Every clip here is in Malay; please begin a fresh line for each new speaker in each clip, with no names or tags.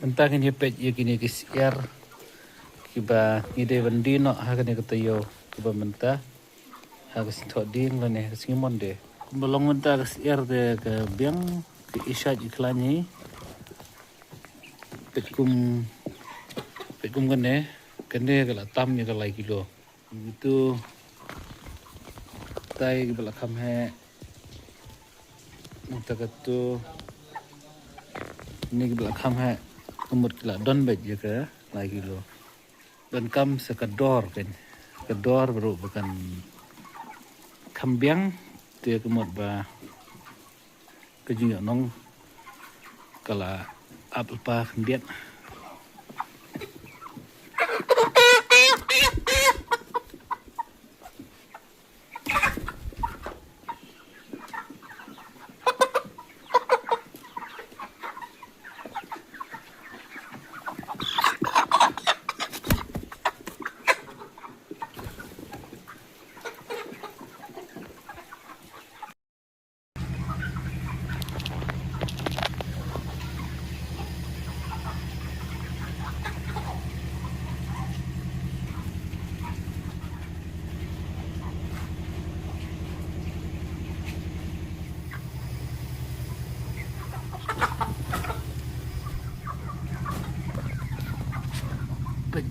Mentah kini pet ya kini kisiar kiba ngide bandi no hakane katayo kiba mentah hagas thoding lane singmon de belong mentah kisiar de ke biang ke isya iklani petkum kene kala tam ya kala kilo itu tai kibala kham hai mutakatu ini kibala kham hai umur kila don bet je ke lagi lo dan kam sekedor kan kedor baru bukan kambiang dia kemud ba kejunya nong kala apa kambiat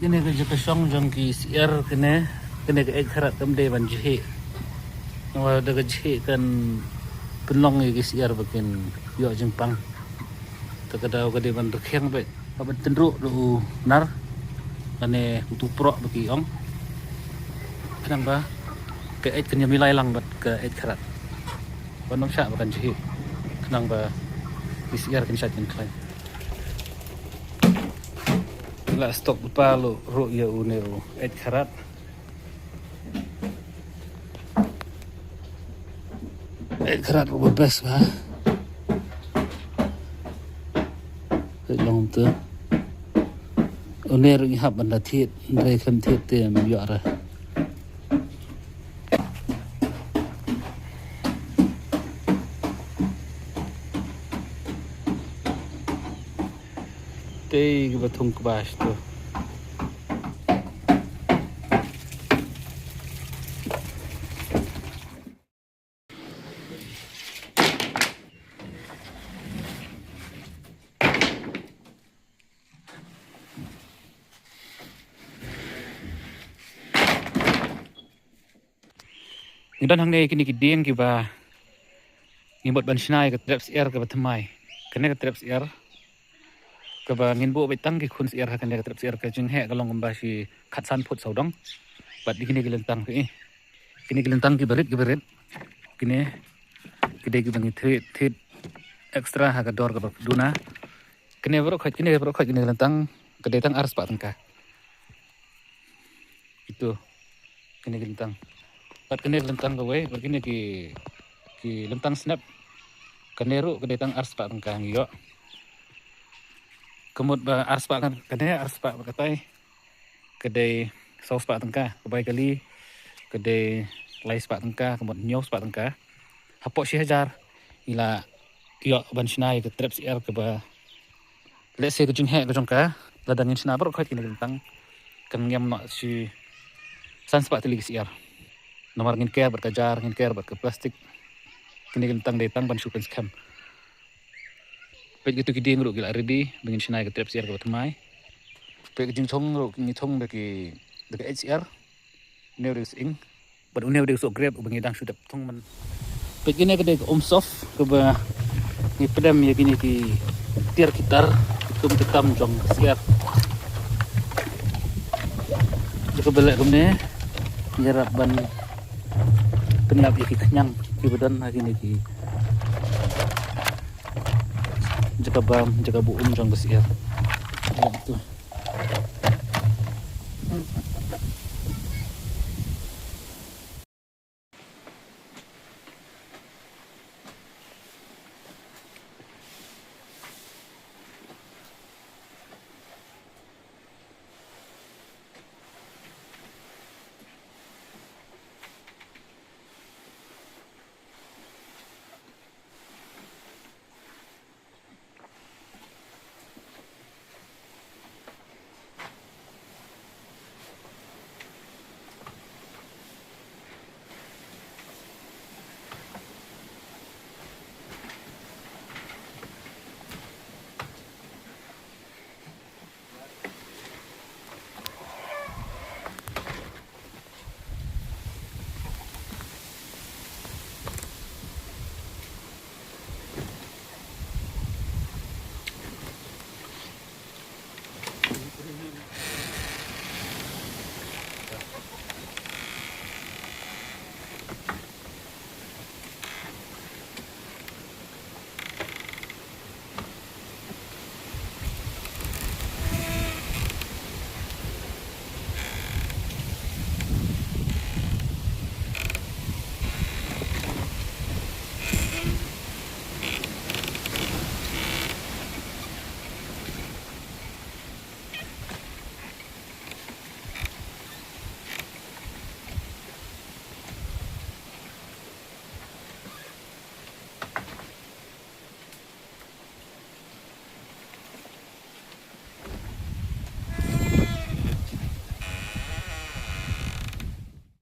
kene ke kesong jong ki siar kene ke ekharat tamde ban jhe nawa daga jhe kan penlong ki siar bakin yo jengpang takadau kade ban rekheng bet abat tendru lu nar ane utu pro bagi ong kenapa ke ek kenya milai lang bat ke ekharat banong sya bakan jhe kenapa ki siar kan sya jengklai la stok palo ro ya unero et karat ro bes ba long tu unero ni hab banda thit re kham thit te mi yo ra te batung kebas tu dan hang ne kini kideng ki ba ngibot ban snai ke traps air ke batamai kene ke traps air ke ba ngin bo betang ki khun air kene ke traps air ke jing he kalong ba si khatsan phut saudong bat dikini gelentang ke kini gelentang ki berit kini kide ki bangi thit extra ha ka dor ka duna kene bro khat kini gelentang kede tang ars pa tangka itu kini gelentang pat kene gelentang ka we kini ki lentang snap kene ru kede tang ars pa tangka ngiyo kemud ba ars pa kan kene ars pa katai kede saus pa tangka kebai kali kede lais pa tangka kemud nyos pa tangka hapo si hajar ila yo ban snai ke traps air ke ba let's say ke jing he ke jongka ladangin sna bar khat kini lentang kan ngam no si sans pa tili air nomor ngin care berkajar ngin care ber ke plastik kini lentang datang ban sukan scam pe gitu kiding ru gila ready bengin snai ke traps air ke tmai pe jing thong ru ngi thong de ki HR neuris ing but unew de so grab bengi dang sudap thong man pe kini ke de soft ke ba ni pedam ya kini ki tiar kitar tum ketam jong siap jika belak kemne nyerap ban penyap ya kenyang ki badan hari ni ki jaga buum jong siap itu